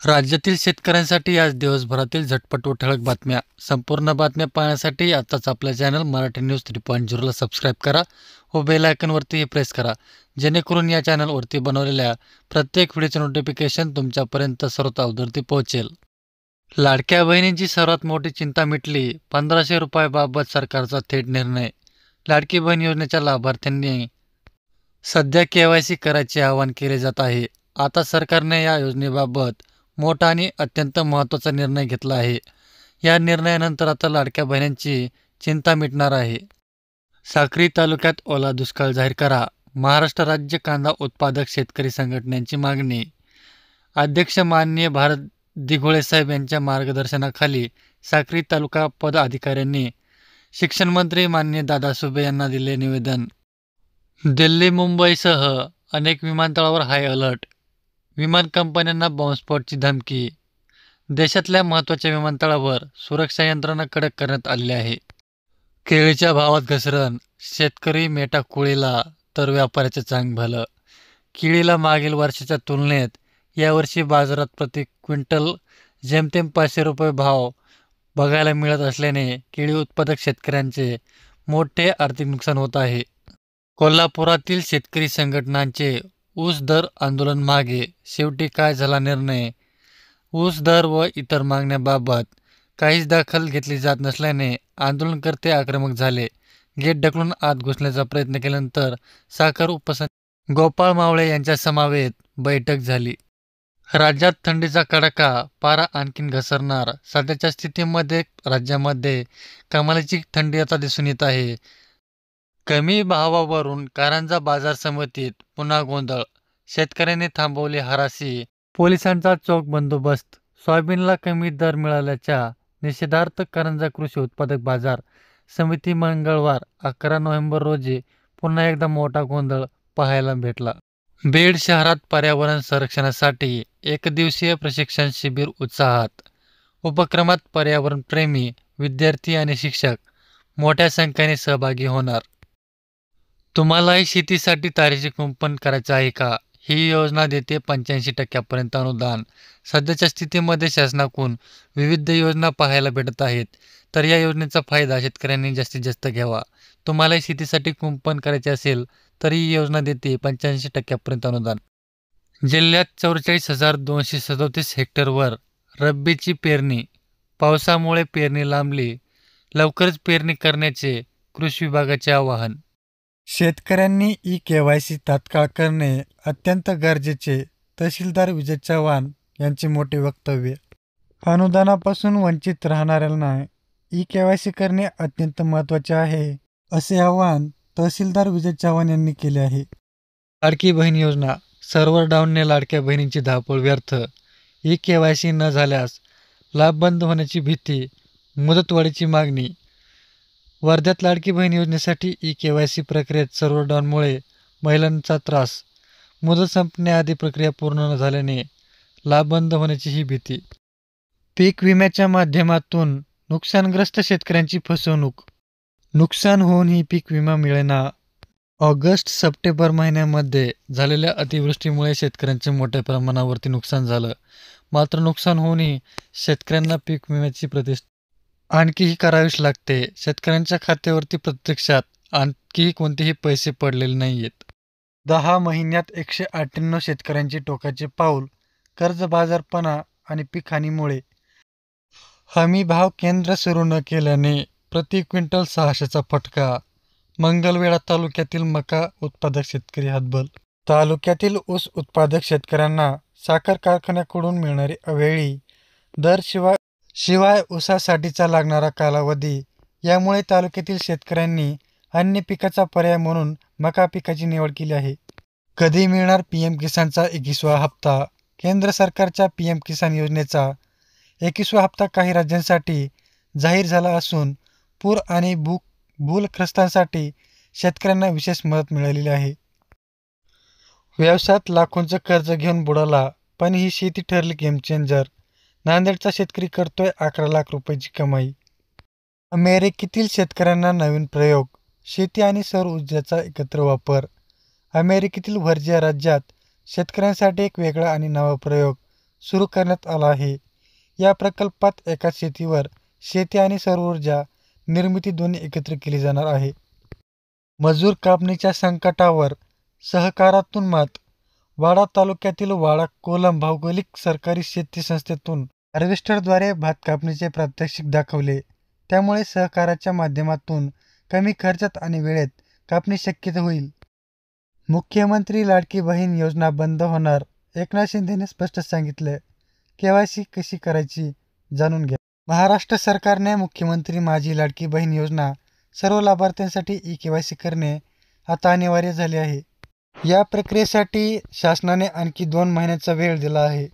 राज्यातील शेतकऱ्यांसाठी आज दिवसभरातील झटपट व ठळक बातम्या. संपूर्ण बातम्या पाहण्यासाठी आताच आपल्या चॅनल मराठी न्यूज 3.0ला सबस्क्राईब करा व बेल आयकॉनवरती प्रेस करा, जेणेकरून या चॅनलवरती बनवलेल्या प्रत्येक व्हिडिओचे नोटिफिकेशन तुमच्यापर्यंत सर्वात अगोदर पोहोचेल. लाडक्या बहिणींची सर्वात मोठी चिंता मिटली. 1500 रुपयाबाबत सरकारचा थेट निर्णय. लाडकी बहीण योजनेच्या लाभार्थ्यांनी सध्या KYC करायचे आवाहन केले जात आहे. आता सरकारने या योजनेबाबत मोठा आणि अत्यंत महत्त्वाचा निर्णय घेतला आहे. या निर्णयानंतर आता लाडक्या बहिणींची चिंता मिटणार आहे. साक्री तालुक्यात ओला दुष्काळ जाहीर करा. महाराष्ट्र राज्य कांदा उत्पादक शेतकरी संघटनेची मागणी. अध्यक्ष माननीय भारत दिघोळे साहेब यांच्या मार्गदर्शनाखाली साक्री तालुका पदाधिकाऱ्यांनी शिक्षण मंत्री माननीय दादा सुबे यांना दिले निवेदन. दिल्ली मुंबईसह अनेक विमानतळावर हाय अलर्ट. विमान कंपन्यांना बॉम्बस्फोटची धमकी. देशातल्या महत्त्वाच्या विमानतळावर सुरक्षा यंत्रणा कडक करण्यात आली आहे. केळीच्या भावात घसरण. शेतकरी मेटाकुळीला तर व्यापाऱ्याचे चांग भलं. केळीला मागील वर्षाच्या तुलनेत यावर्षी बाजारात प्रति क्विंटल जेमतेम 500 रुपये भाव बघायला मिळत असल्याने केळी उत्पादक शेतकऱ्यांचे मोठे आर्थिक नुकसान होत आहे. कोल्हापुरातील शेतकरी संघटनांचे ऊस दर आंदोलन मागे. शेवटी काय झाला निर्णय? ऊस दर व इतर मागण्याबाबत काहीच दखल घेतली जात नसल्याने आंदोलनकर्ते आक्रमक झाले. गेट ढकलून आत घुसण्याचा प्रयत्न केल्यानंतर साखर उपसंचालक गोपाळ मावळे यांच्या समवेत बैठक झाली. राज्यात थंडीचा कडाका. पारा आणखीन घसरणार. सध्याच्या स्थितीमध्ये राज्यामध्ये कमालीची थंडी आता दिसून येत आहे. कमी भावावरून कारंजा बाजार समितीत पुन्हा गोंधळ. शेतकऱ्यांनी थांबवली हराशी. पोलिसांचा चोख बंदोबस्त. सोयाबीनला कमी दर मिळाल्याच्या निषेधार्थ कारंजा कृषी उत्पादक बाजार समिती मंगळवार 11 नोव्हेंबर रोजी पुन्हा एकदा मोठा गोंधळ पाहायला भेटला. बीड शहरात पर्यावरण संरक्षणासाठी एकदिवसीय प्रशिक्षण शिबिर उत्साहात. उपक्रमात पर्यावरणप्रेमी विद्यार्थी आणि शिक्षक मोठ्या संख्येने सहभागी होणार. तुम्हालाही शेतीसाठी तारेचे कुंपण करायचे आहे का? ही योजना देते 85% अनुदान. सध्याच्या स्थितीमध्ये शासनाकडून विविध योजना पाहायला भेटत आहेत, तर या योजनेचा फायदा शेतकऱ्यांनी जास्तीत जास्त घ्यावा. तुम्हालाही शेतीसाठी कुंपण करायचे असेल तर ही योजना देते 85% अनुदान. जिल्ह्यात 44,237 हेक्टरवर रब्बीची पेरणी. पावसामुळे पेरणी लांबली. लवकरच पेरणी करण्याचे कृषी विभागाचे आवाहन. शेतकऱ्यांनी KYC तात्काळ करणे अत्यंत गरजेचे. तहसीलदार विजय चव्हाण यांचे मोठे वक्तव्य. अनुदानापासून वंचित राहणाऱ्यांना KYC करणे अत्यंत महत्त्वाचे आहे, असे आवाहन तहसीलदार विजय चव्हाण यांनी केले आहे. लाडकी बहीण योजना. सर्व्हर डाऊनने लाडक्या बहिणींची धावपळ व्यर्थ. KYC न झाल्यास लाभ बंद होण्याची भीती. मुदतवाढीची मागणी. वर्ध्यात लाडकी बहीण योजनेसाठी KYC प्रक्रियेत सर्व्हर डाऊनमुळे महिलांचा त्रास. मुदत संपण्याआधी प्रक्रिया पूर्ण न झाल्याने लाभ बंद होण्याची ही भीती. पीक विम्याच्या माध्यमातून नुकसानग्रस्त शेतकऱ्यांची फसवणूक. नुकसान होऊनही पीक विमा मिळेना. ऑगस्ट-सप्टेंबर महिन्यामध्ये झालेल्या अतिवृष्टीमुळे शेतकऱ्यांचे मोठ्या प्रमाणावरती नुकसान झालं. मात्र नुकसान होऊनही शेतकऱ्यांना पीक विम्याची आणखीही करावीच लागते. शेतकऱ्यांच्या खात्यावरती प्रत्यक्षात आणखीही कोणतेही पैसे पडलेले नाहीयेत. 10 महिन्यात 198 शेतकऱ्यांचे टोकाचे पाऊल. कर्जबाजारपणा आणि पीक हानीमुळे. हमी भाव केंद्र सुरू न केल्याने प्रति क्विंटल 600चा फटका. मंगळवेढा तालुक्यातील मका उत्पादक शेतकरी हतबल. तालुक्यातील ऊस उत्पादक शेतकऱ्यांना साखर कारखान्याकडून मिळणारी अवेळी दर शिवाय ऊसासाठीचा लागणारा कालावधी. यामुळे तालुक्यातील शेतकऱ्यांनी अन्य पिकाचा पर्याय म्हणून मका पिकाची निवड केली आहे. कधी मिळणार PM किसानचा 21वा हप्ता? केंद्र सरकारच्या PM किसान योजनेचा 21वा हप्ता काही राज्यांसाठी जाहीर झाला असून पूर आणि भूलग्रस्तांसाठी शेतकऱ्यांना विशेष मदत मिळालेली आहे. व्यवसायात लाखोंचं कर्ज घेऊन बुडाला, पण ही शेती ठरली गेम चेंजर. नांदेडचा शेतकरी करतोय 11 लाख रुपयाची कमाई. अमेरिकेतील शेतकऱ्यांना नवीन प्रयोग. शेती आणि सौर ऊर्जेचा एकत्र वापर. अमेरिकेतील व्हर्जिया राज्यात शेतकऱ्यांसाठी एक वेगळा आणि नवा प्रयोग. सुरू करण्यात आला आहे. या प्रकल्पात एकाच शेतीवर शेती आणि सौर ऊर्जा निर्मिती दोन्ही एकत्र केली जाणार आहे. मजूर कापणीच्या संकटावर सहकारातून मात. वाडा तालुक्यातील वाडा कोलम भौगोलिक सरकारी शेती संस्थेतून हार्वेस्टरद्वारे भात कापणीचे प्रात्यक्षिक दाखवले. त्यामुळे सहकाराच्या माध्यमातून कमी खर्चात आणि वेळेत कापणी शक्य होईल. मुख्यमंत्री लाडकी बहीण योजना बंद होणार, एकनाथ शिंदेने स्पष्ट सांगितलं. केवायसी कशी करायची जाणून घ्या. महाराष्ट्र सरकारने मुख्यमंत्री माझी लाडकी बहीण योजना सर्व लाभार्थ्यांसाठी ई-केवायसी करणे आता अनिवार्य झाले आहे. या प्रक्रियेसाठी शासनाने आणखी 2 महिन्यांचा वेळ दिला आहे.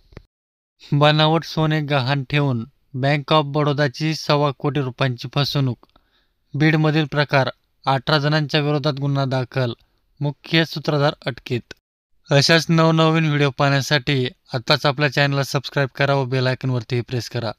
बनावट सोने गहाण ठेवून बँक ऑफ बडोदाची ₹1.25 कोटी फसवणूक. बीडमधील प्रकार, 18 जणांच्या विरोधात गुन्हा दाखल, मुख्य सूत्रधार अटकेत. अशाच नवनवीन व्हिडिओ पाहण्यासाठी आत्ताच आपल्या चॅनलला सबस्क्राईब करा व बेल आयकॉनवरती प्रेस करा.